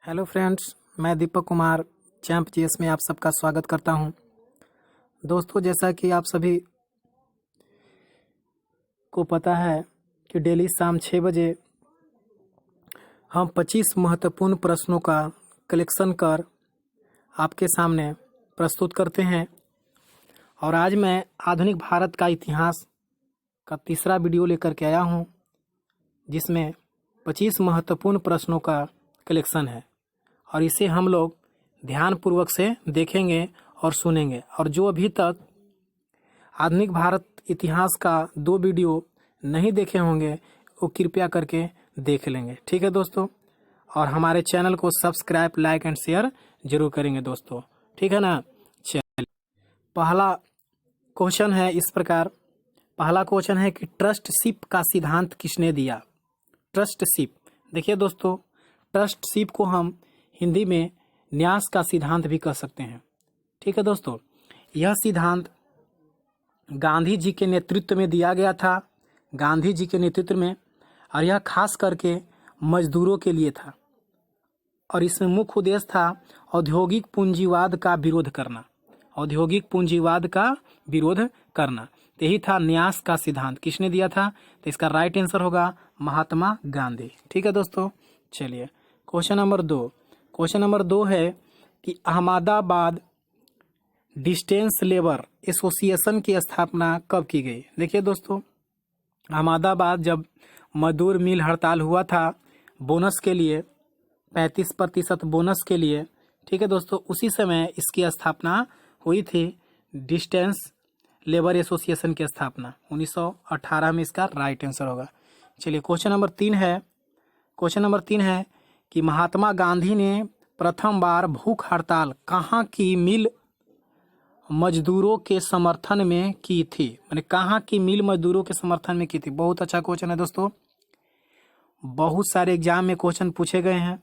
Hello friends, मैं Deepak Kumar champ GS में आप सबका स्वागत करता हूं। दोस्तों, जैसा कि आप सभी को पता है कि डेली शाम 6 बजे हम 25 महत्वपूर्ण प्रश्नों का कलेक्शन कर आपके सामने प्रस्तुत करते हैं। और आज मैं आधुनिक भारत का इतिहास का तीसरा वीडियो लेकर के आया हूं, जिसमें 25 महत्वपूर्ण प्रश्नों का कलेक्शन है और इसे हम लोग ध्यानपूर्वक से देखेंगे और सुनेंगे। और जो अभी तक आधुनिक भारत इतिहास का 2 वीडियो नहीं देखे होंगे वो कृपया करके देख लेंगे। ठीक है दोस्तों, और हमारे चैनल को सब्सक्राइब, लाइक एंड शेयर जरूर करेंगे दोस्तों। ठीक है ना। चलिए, पहला क्वेश्चन है इस प्रकार। पहला क्वेश्चन है कि ट्रस्टशिप का सिद्धांत किसने दिया। ट्रस्टशिप, देखिए दोस्तों, ट्रस्टशिप को हम हिंदी में न्यास का सिद्धांत भी कह सकते हैं। ठीक है दोस्तों, यह सिद्धांत गांधी जी के नेतृत्व में दिया गया था, गांधी जी के नेतृत्व में, और यह खास करके मजदूरों के लिए था। और इसमें मुख्य उद्देश्य था औद्योगिक पूंजीवाद का विरोध करना, औद्योगिक पूंजीवाद का विरोध करना। तो यही था न्यास का सिद्धांत। किसने दिया था? तो इसका राइट आंसर होगा महात्मा गांधी। ठीक है दोस्तों, चलिए क्वेश्चन नंबर 2। क्वेश्चन नंबर 2 है कि अहमदाबाद डिस्टेंस लेबर एसोसिएशन की स्थापना कब की गई। देखिए दोस्तों, अहमदाबाद जब मजदूर मिल हड़ताल हुआ था बोनस के लिए, 35% बोनस के लिए, ठीक है दोस्तों, उसी समय इसकी स्थापना हुई थी। डिस्टेंस लेबर एसोसिएशन की स्थापना 1918 में इसका राइट आंसर होगा। चलिए क्वेश्चन नंबर 3 है। क्वेश्चन नंबर 3 है कि महात्मा गांधी ने प्रथम बार भूख हड़ताल कहाँ की मिल मजदूरों के समर्थन में की थी। मैंने कहाँ की मिल मजदूरों के समर्थन में की थी। बहुत अच्छा क्वेश्चन है दोस्तों, बहुत सारे एग्जाम में क्वेश्चन पूछे गए हैं।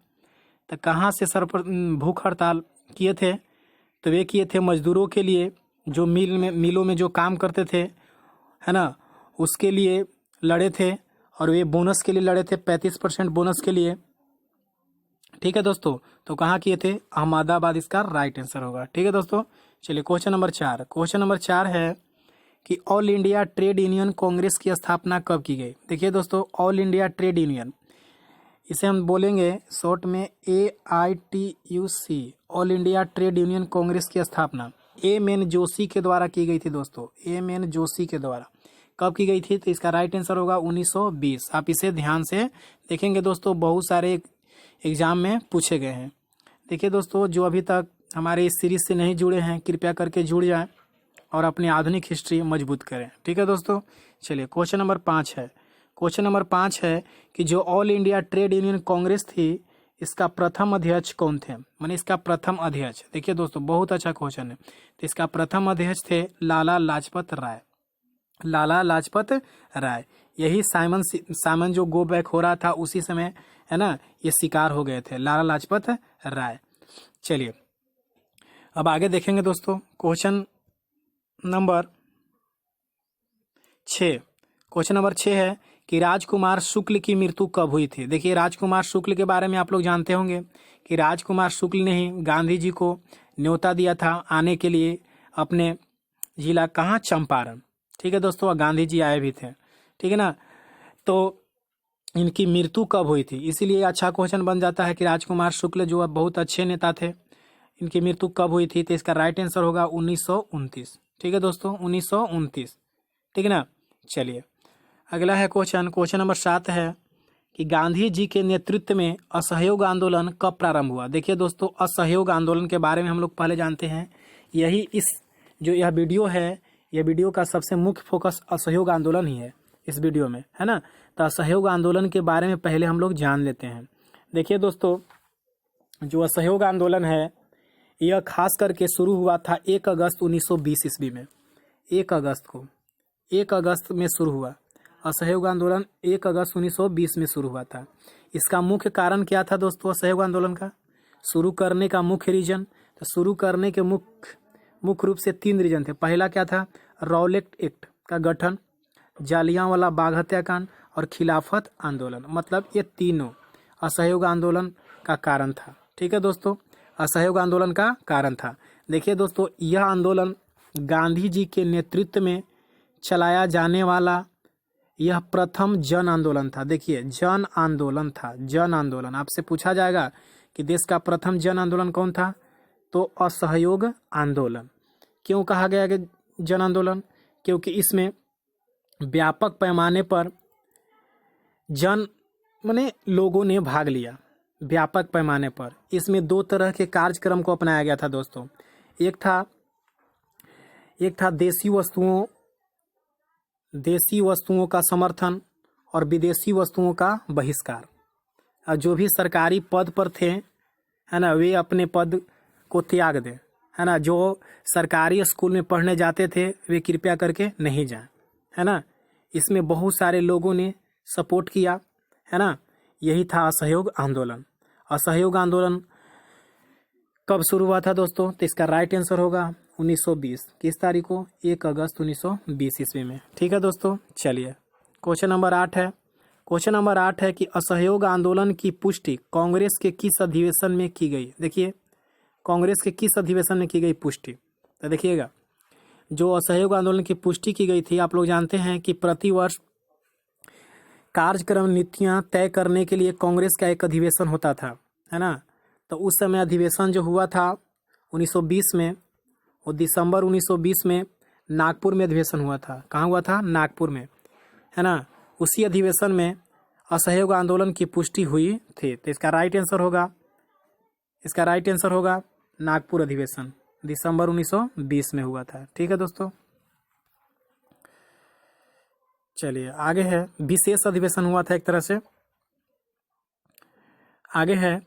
तो कहाँ से सर पर भूख हड़ताल किए थे? तो वे किए थे मजदूरों के लिए, जो मिलों में जो काम करते थे, है ना, उसके लिए लड़े थे। और वे बोनस के लिए लड़े थे, 35% बोनस के लिए। ठीक है दोस्तों, तो कहाँ किए थे? अहमदाबाद इसका राइट आंसर होगा। ठीक है दोस्तों, चलिए क्वेश्चन नंबर 4। क्वेश्चन नंबर 4 है कि all India trade union Congress की स्थापना कब की गई। देखिए दोस्तों, ऑल इंडिया ट्रेड यूनियन, इसे हम बोलेंगे शॉर्ट में AITUC, all India trade union Congress की स्थापना M.N. जोशी के द्वारा की गई थी दोस्तों। M.N. जोशी के द्वारा कब की गई थी? तो इसका राइट आंसर होगा 1920। आप इसे ध्यान से देखेंगे दोस्तों, बहुत सारे एग्जाम में पूछे गए हैं। देखिए दोस्तों, जो अभी तक हमारे इस सीरीज से नहीं जुड़े हैं कृपया करके जुड़ जाएं और अपनी आधुनिक हिस्ट्री मजबूत करें। ठीक है दोस्तों, चलिए क्वेश्चन नंबर 5 है। क्वेश्चन नंबर 5 है कि जो all India trade union Congress थी, इसका प्रथम अध्यक्ष कौन थे? माने इसका प्रथम अध्यक्ष। देखिए दोस्तों, बहुत अच्छा क्वेश्चन है। तो इसका प्रथम अध्यक्ष थे लाला लाजपत राय। लाला लाजपत राय, यही साइमन जो गो बैक हो रहा था उसी समय, है ना, ये शिकार हो गए थे, लाला लाजपत राय। चलिए अब आगे देखेंगे दोस्तों। Question number 6। क्वेश्चन नंबर 6 है कि राजकुमार शुक्ल की मृत्यु कब हुई थी। देखिए, राजकुमार शुक्ल के बारे में आप लोग जानते होंगे कि राजकुमार शुक्ल ने ही गांधी जी को न्योता दिया था आने के लिए अपने जिला कहाँ, चंपारण। ठीक है दोस्तों, गांधी जी आए भी थे। ठीक है ना। तो इनकी मृत्यु कब हुई थी, इसीलिए अच्छा क्वेश्चन बन जाता है कि राजकुमार शुक्ल जो बहुत अच्छे नेता थे, इनकी मृत्यु कब हुई थी? तो इसका राइट आंसर होगा 1929। ठीक है दोस्तों, 1929। ठीक है ना। चलिए अगला है क्वेश्चन नंबर 7 है कि गांधी जी के नेतृत्व में असहयोग आंदोलन कब प्रारंभ हुआ। देखिए दोस्तों, असहयोग आंदोलन के बारे में हम लोग पहले जानते हैं। यही यह वीडियो है, यह वीडियो का सबसे मुख्य फोकस असहयोग आंदोलन ही है इस वीडियो में, है ना। तो असहयोग आंदोलन के बारे में पहले हम लोग जान लेते हैं। देखिए दोस्तों, जो असहयोग आंदोलन है यह खास करके शुरू हुआ था 1 अगस्त 1920 ईस्वी में। 1 अगस्त में शुरू हुआ असहयोग आंदोलन, 1 अगस्त 1920 में शुरू हुआ था। इसका मुख्य कारण क्या था दोस्तों? असहयोग आंदोलन का शुरू करने का मुख्य रीजन, तो शुरू करने के मुख्य रूप से 3 रीजन थे। पहला क्या था? रॉलेट एक्ट का गठन, जालियांवाला बाग हत्याकांड और खिलाफत आंदोलन। मतलब ये तीनों असहयोग आंदोलन का कारण था। ठीक है दोस्तों, असहयोग आंदोलन का कारण था। देखिए दोस्तों, यह आंदोलन गांधी जी के नेतृत्व में चलाया जाने वाला यह प्रथम जन आंदोलन था। देखिए, जन आंदोलन था, जन आंदोलन। आपसे पूछा जाएगा कि देश का प्रथम जन आंदोलन कौन था, तो असहयोग आंदोलन। क्यों कहा गया कि जन आंदोलन? क्योंकि इसमें व्यापक पैमाने पर जन माने लोगों ने भाग लिया, व्यापक पैमाने पर। इसमें दो तरह के कार्यक्रम को अपनाया गया था दोस्तों। एक था देसी वस्तुओं का समर्थन और विदेशी वस्तुओं का बहिष्कार। और जो भी सरकारी पद पर थे, है ना, वे अपने पद को त्याग दें, है ना। जो सरकारी स्कूल में पढ़ने जाते थे वे कृपया करके नहीं जाएं, है ना। इसमें बहुत सारे लोगों ने सपोर्ट किया, है ना। यही था असहयोग आंदोलन। असहयोग आंदोलन कब शुरू हुआ था दोस्तों? तो इसका राइट आंसर होगा 1920। किस तारीख को? 1 अगस्त 1920 ईस्वी में। ठीक है दोस्तों, चलिए क्वेश्चन नंबर 8 है। क्वेश्चन नंबर 8 है कि असहयोग आंदोलन की पुष्टि कांग्रेस के किस अधिवेशन में की गई? देखिए, कांग्रेस के किस अधिवेशन में की गई पुष्टि? तो देखिएगा, जो असहयोग आंदोलन की पुष्टि की गई थी, आप लोग जानते हैं कि प्रतिवर्ष कार्यक्रम नीतियां तय करने के लिए कांग्रेस का एक अधिवेशन होता था, है ना। तो उस समय अधिवेशन जो हुआ था 1920 में, और दिसंबर 1920 में नागपुर में अधिवेशन हुआ था। कहाँ हुआ था? नागपुर में, है ना। उसी अधिवेशन में असहयोग आंदोलन की पुष्टि हुई थी। तो इसका राइट आंसर होगा नागपुर अधिवेशन, दिसंबर 1920 में हुआ था। ठीक है दोस्तों, चलिए आगे है। विशेष अधिवेशन हुआ था एक तरह से। आगे है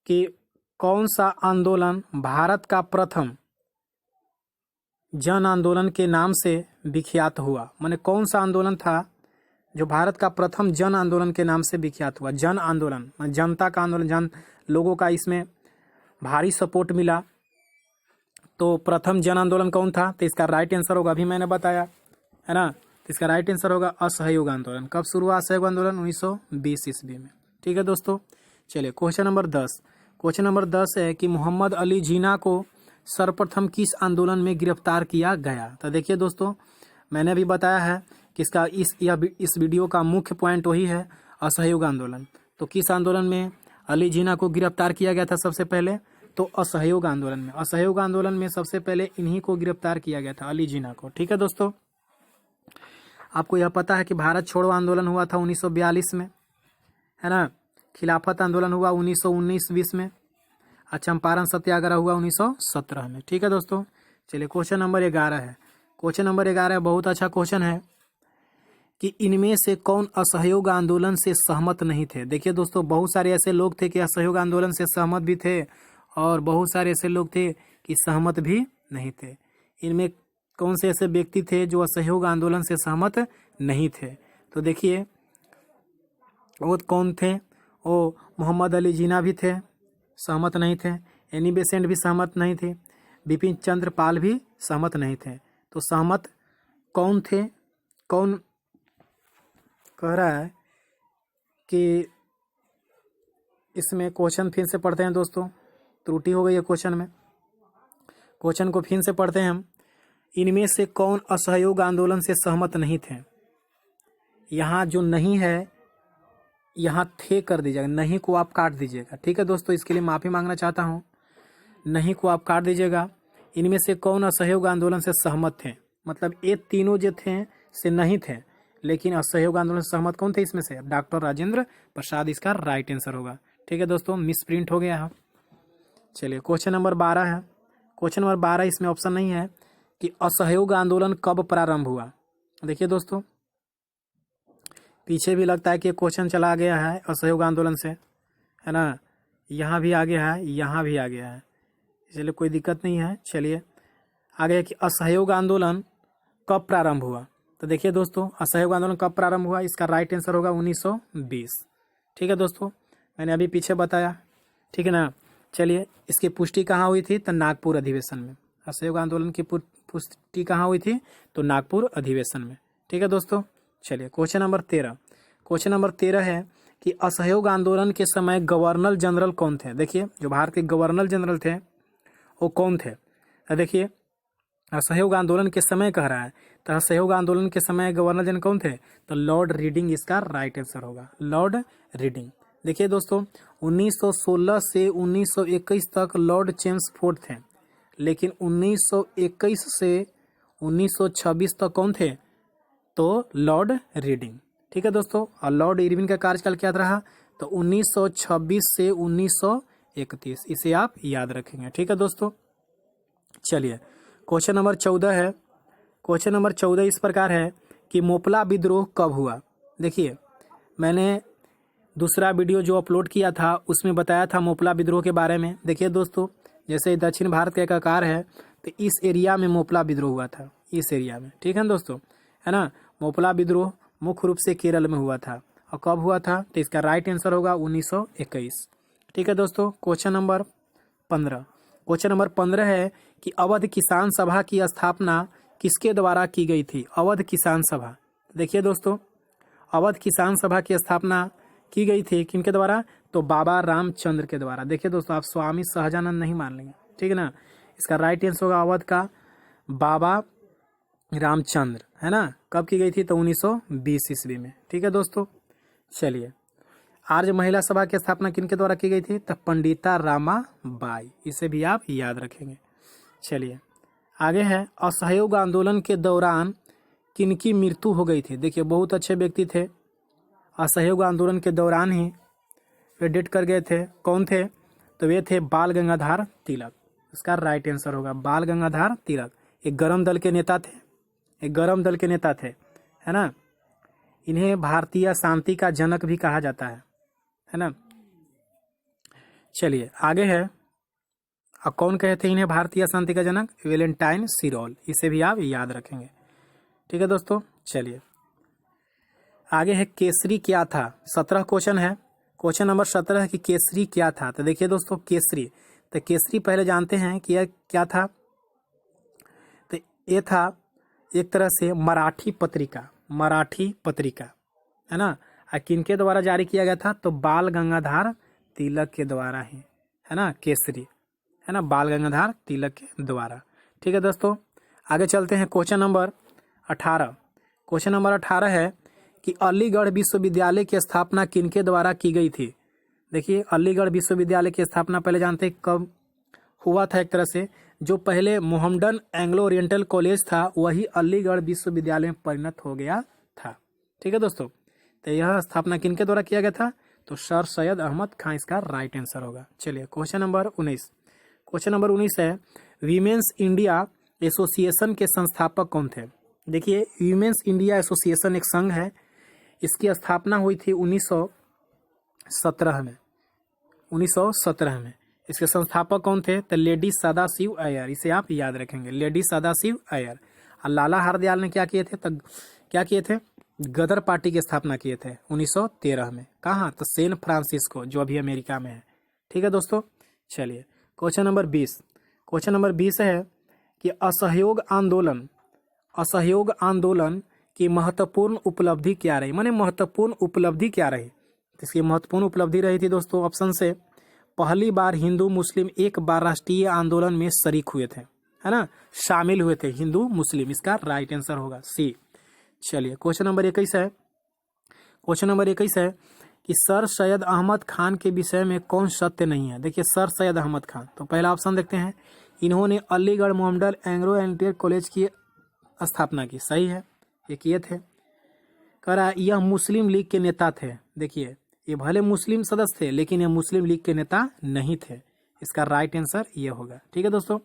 कि कौन सा आंदोलन भारत का प्रथम जन आंदोलन के नाम से विख्यात हुआ? माने कौन सा आंदोलन था जो भारत का प्रथम जन आंदोलन के नाम से विख्यात हुआ? जन आंदोलन, जनता का आंदोलन, लोगों का इसमें भारी सपोर्ट मिला। तो प्रथम जन आंदोलन कौन था? तो इसका राइट आंसर होगा, अभी मैंने बताया, है ना। तो इसका राइट आंसर होगा असहयोग आंदोलन। कब शुरू हुआ असहयोग आंदोलन? 1920 ईस्वी में। ठीक है दोस्तों, चलिए क्वेश्चन नंबर 10। क्वेश्चन नंबर 10 है कि मोहम्मद अली जिन्ना को सर्वप्रथम किस आंदोलन में गिरफ्तार किया गया? तो देखिए दोस्तों, मैंने भी बताया है कि इसका इस वीडियो का मुख्य पॉइंट वही है, असहयोग आंदोलन। तो किस आंदोलन में अली जिन्ना को गिरफ्तार किया गया था सबसे पहले? तो असहयोग आंदोलन में। असहयोग आंदोलन में सबसे पहले इन्हीं को गिरफ्तार किया गया था, अली जिन्ना को। ठीक है दोस्तों, आपको यह पता है कि भारत छोड़ो आंदोलन हुआ था 1942 में, है ना। खिलाफत आंदोलन हुआ 1919-20 में, और चंपारण सत्याग्रह हुआ 1917 में। ठीक है दोस्तों, चलिए क्वेश्चन नंबर 11 है। क्वेश्चन नंबर 11 बहुत अच्छा क्वेश्चन है कि इनमें से कौन असहयोग आंदोलन से सहमत नहीं थे? देखिए दोस्तों, बहुत सारे ऐसे लोग थे कि असहयोग आंदोलन से सहमत भी थे, और बहुत सारे ऐसे लोग थे कि सहमत भी नहीं थे। इनमें कौन से ऐसे व्यक्ति थे जो असहयोग आंदोलन से सहमत नहीं थे? तो देखिए, वो कौन थे? वो मोहम्मद अली जिन्ना भी थे, सहमत नहीं थे। एनी बेसेंट भी सहमत नहीं थे। बिपिन चंद्र पाल भी सहमत नहीं थे। तो सहमत कौन थे? कौन कह रहा है कि इसमें क्वेश्चन फिर से पढ़ते हैं दोस्तों, त्रुटि हो गई है क्वेश्चन में। क्वेश्चन को फिर से पढ़ते हैं हम। इनमें से कौन असहयोग आंदोलन से सहमत नहीं थे? यहाँ जो नहीं है, यहाँ थे कर दीजिएगा, नहीं को आप काट दीजिएगा। ठीक है दोस्तों, इसके लिए माफ़ी मांगना चाहता हूँ, नहीं को आप काट दीजिएगा। इनमें से कौन असहयोग आंदोलन से सहमत थे? मतलब ये तीनों जो थे से नहीं थे, लेकिन असहयोग आंदोलन से सहमत कौन थे इसमें से? डॉक्टर राजेंद्र प्रसाद इसका राइट आंसर होगा। ठीक है दोस्तों, मिस प्रिंट हो गया है। चलिए क्वेश्चन नंबर 12 है। क्वेश्चन नंबर 12 इसमें ऑप्शन नहीं है कि असहयोग आंदोलन कब प्रारंभ हुआ। देखिए दोस्तों, पीछे भी लगता है कि क्वेश्चन चला गया है असहयोग आंदोलन से, है ना। यहाँ भी आ गया है, यहाँ भी आ गया है, इसलिए कोई दिक्कत नहीं है। चलिए आगे कि असहयोग आंदोलन कब प्रारंभ हुआ। तो देखिए दोस्तों, असहयोग आंदोलन कब प्रारंभ हुआ, इसका राइट आंसर होगा 1920। ठीक है दोस्तों, मैंने अभी पीछे बताया, ठीक है ना। चलिए, इसकी पुष्टि कहाँ हुई थी? तो नागपुर अधिवेशन में। असहयोग आंदोलन की पुष्टि कहाँ हुई थी? तो नागपुर अधिवेशन में। ठीक है दोस्तों, चलिए क्वेश्चन नंबर 13। क्वेश्चन नंबर 13 है कि असहयोग आंदोलन के समय गवर्नर जनरल कौन थे। देखिए जो भारत के गवर्नर जनरल थे वो कौन थे। तो देखिए असहयोग आंदोलन के समय कह रहा है, तो असहयोग आंदोलन के समय गवर्नर जनरल कौन थे, तो लॉर्ड रीडिंग इसका राइट आंसर होगा, लॉर्ड रीडिंग। देखिए दोस्तों 1916 से 1921 तक लॉर्ड चेम्सफोर्ड थे, लेकिन 1921 से 1926 तक कौन थे, तो लॉर्ड रीडिंग। ठीक है दोस्तों, और लॉर्ड इरविन का कार्यकाल क्या रहा, तो 1926 से 1931, इसे आप याद रखेंगे। ठीक है दोस्तों, चलिए क्वेश्चन नंबर 14 है। क्वेश्चन नंबर 14 इस प्रकार है कि मोपला विद्रोह कब हुआ। देखिए मैंने दूसरा वीडियो जो अपलोड किया था उसमें बताया था मोपला विद्रोह के बारे में। देखिए दोस्तों जैसे दक्षिण भारत का एक आकार है, तो इस एरिया में मोपला विद्रोह हुआ था, इस एरिया में। ठीक है दोस्तों, है ना। मोपला विद्रोह मुख्य रूप से केरल में हुआ था, और कब हुआ था, तो इसका राइट आंसर होगा 1921। ठीक है दोस्तों, क्वेश्चन नंबर 15। क्वेश्चन नंबर 15 है कि अवध किसान सभा की स्थापना किसके द्वारा की गई थी। अवध किसान सभा, देखिए दोस्तों अवध किसान सभा की स्थापना की गई थी किनके द्वारा, तो बाबा रामचंद्र के द्वारा। देखिए दोस्तों आप स्वामी सहजानंद नहीं मान लेंगे, ठीक है ना। इसका राइट आंसर होगा अवध का बाबा रामचंद्र, है ना। कब की गई थी, तो 1920 ईस्वी में। ठीक है दोस्तों, चलिए आर्य महिला सभा की स्थापना किनके द्वारा की गई थी, तो पंडिता रामाबाई, इसे भी आप याद रखेंगे। चलिए आगे है, असहयोग आंदोलन के दौरान किनकी मृत्यु हो गई थी। देखिए बहुत अच्छे व्यक्ति थे, असहयोग आंदोलन के दौरान ही वे डेथ कर गए थे। कौन थे, तो वे थे बाल गंगाधर तिलक। इसका राइट आंसर होगा बाल गंगाधर तिलक। एक गरम दल के नेता थे, एक गरम दल के नेता थे, है ना। इन्हें भारतीय शांति का जनक भी कहा जाता है ना। चलिए आगे है, अब कौन कहे थे इन्हें भारतीय शांति का जनक, वैलेंटाइन सिरोल, इसे भी आप याद रखेंगे। ठीक है दोस्तों, चलिए आगे है केसरी क्या था। 17 क्वेश्चन है। क्वेश्चन नंबर 17 है कि केसरी क्या था। तो देखिए दोस्तों केसरी, तो केसरी पहले जानते हैं कि यह क्या था। तो ये था एक तरह से मराठी पत्रिका, मराठी पत्रिका, है ना। किनके द्वारा जारी किया गया था, तो बाल गंगाधर तिलक के द्वारा ही, है ना। केसरी, है ना, बाल गंगाधर तिलक के द्वारा। ठीक है दोस्तों, आगे चलते हैं क्वेश्चन नंबर 18। क्वेश्चन नंबर 18 है कि अलीगढ़ विश्वविद्यालय की स्थापना किनके द्वारा की गई थी। देखिए अलीगढ़ विश्वविद्यालय की स्थापना पहले जानते हैं कब हुआ था। एक तरह से जो पहले मोहम्मडन एंग्लो ओरिएंटल कॉलेज था वही अलीगढ़ विश्वविद्यालय में परिणत हो गया था। ठीक है दोस्तों, तो यह स्थापना किनके द्वारा किया गया था, तो सर सैयद अहमद खान इसका राइट आंसर होगा। चलिए क्वेश्चन नंबर 19। क्वेश्चन नंबर 19 है वीमेंस इंडिया एसोसिएशन के संस्थापक कौन थे। देखिए वीमेंस इंडिया एसोसिएशन एक संघ है, इसकी स्थापना हुई थी 1917 में। 1917 में इसके संस्थापक कौन थे, तो लेडी सदाशिव अय्यर, इसे आप याद रखेंगे, लेडी सदाशिव अय्यर। और लाला हरदयाल ने क्या किए थे, तो क्या किए थे, गदर पार्टी की स्थापना किए थे 1913 में। कहाँ, तो सैन फ्रांसिस्को जो अभी अमेरिका में है। ठीक है दोस्तों, चलिए क्वेश्चन नंबर 20। क्वेश्चन नंबर 20 है कि असहयोग आंदोलन की महत्वपूर्ण उपलब्धि क्या रही, माने महत्वपूर्ण उपलब्धि क्या रही। तो इसकी महत्वपूर्ण उपलब्धि रही थी दोस्तों ऑप्शन से, पहली बार हिंदू मुस्लिम एक बार राष्ट्रीय आंदोलन में शरीक हुए थे, है ना, शामिल हुए थे हिंदू मुस्लिम, इसका राइट आंसर होगा सी। चलिए क्वेश्चन नंबर 21 है। क्वेश्चन नंबर 21 है कि सर सैयद अहमद खान के विषय में कौन सत्य नहीं है। देखिए सर सैयद अहमद खान, तो पहला ऑप्शन देखते हैं, इन्होंने Aligarh Mohammedan Anglo oriental college की स्थापना की, सही है, ये किए थे। कह रहा यह मुस्लिम लीग के नेता थे। देखिए ये भले मुस्लिम सदस्य थे लेकिन ये मुस्लिम लीग के नेता नहीं थे, इसका राइट आंसर ये होगा। ठीक है दोस्तों,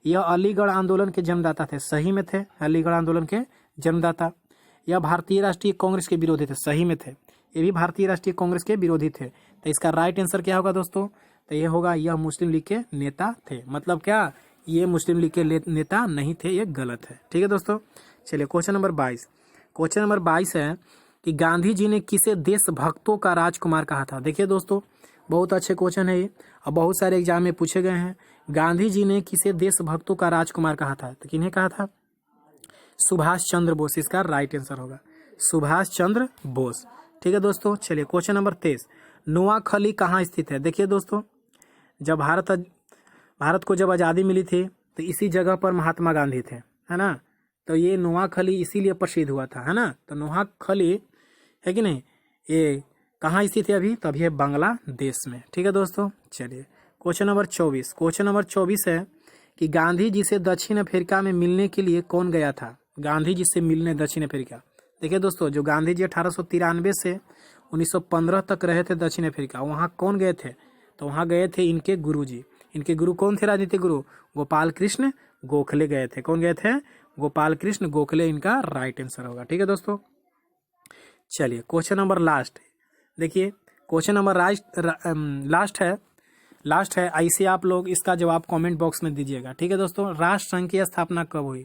यह अलीगढ़ आंदोलन के जन्मदाता थे, सही में थे, अलीगढ़ आंदोलन के जन्मदाता। यह भारतीय राष्ट्रीय कांग्रेस के विरोधी थे, सही में थे, ये भी भारतीय राष्ट्रीय कांग्रेस के विरोधी थे। तो इसका राइट आंसर क्या होगा दोस्तों, तो ये होगा यह मुस्लिम लीग के नेता थे। मतलब क्या, ये मुस्लिम लीग के नेता नहीं थे, ये गलत है। ठीक है दोस्तों, चलिए क्वेश्चन नंबर 22। क्वेश्चन नंबर 22 है कि गांधी जी ने किसे देशभक्तों का राजकुमार कहा था। देखिए दोस्तों बहुत अच्छे क्वेश्चन है ये, और बहुत सारे एग्जाम में पूछे गए हैं। गांधी जी ने किसे देशभक्तों का राजकुमार कहा था, तो किन्हें कहा था, सुभाष चंद्र बोस, इसका राइट आंसर होगा सुभाष चंद्र बोस। ठीक है दोस्तों। चलिए क्वेश्चन नंबर 23, नोआखली कहाँ स्थित है? देखिए दोस्तों, जब भारत को जब आज़ादी मिली थी तो इसी जगह पर महात्मा गांधी थे, है ना। तो ये नोआखली इसीलिए प्रसिद्ध हुआ था, है ना। तो नोआखली है कि नहीं, ये कहाँ स्थित है अभी? तो अभी है बांग्लादेश में, ठीक है दोस्तों। चलिए क्वेश्चन नंबर 24, क्वेश्चन नंबर 24 है कि गांधी जी से दक्षिण अफ्रीका में मिलने के लिए कौन गया था? गांधी जी से मिलने दक्षिण अफ्रीका। देखिए दोस्तों, जो गांधी जी 1893 से 1915 तक रहे थे दक्षिण अफ्रीका, वहाँ कौन गए थे? तो वहाँ गए थे इनके गुरु जी। इनके गुरु कौन थे? राजनीतिक गुरु गोपाल कृष्ण गोखले गए थे। कौन गए थे? गोपाल कृष्ण गोखले इनका राइट आंसर होगा, ठीक है दोस्तों। चलिए क्वेश्चन नंबर लास्ट, देखिए क्वेश्चन नंबर लास्ट है। ऐसे आप लोग इसका जवाब कमेंट बॉक्स में दीजिएगा, ठीक है दोस्तों। राष्ट्र संघ की स्थापना कब हुई?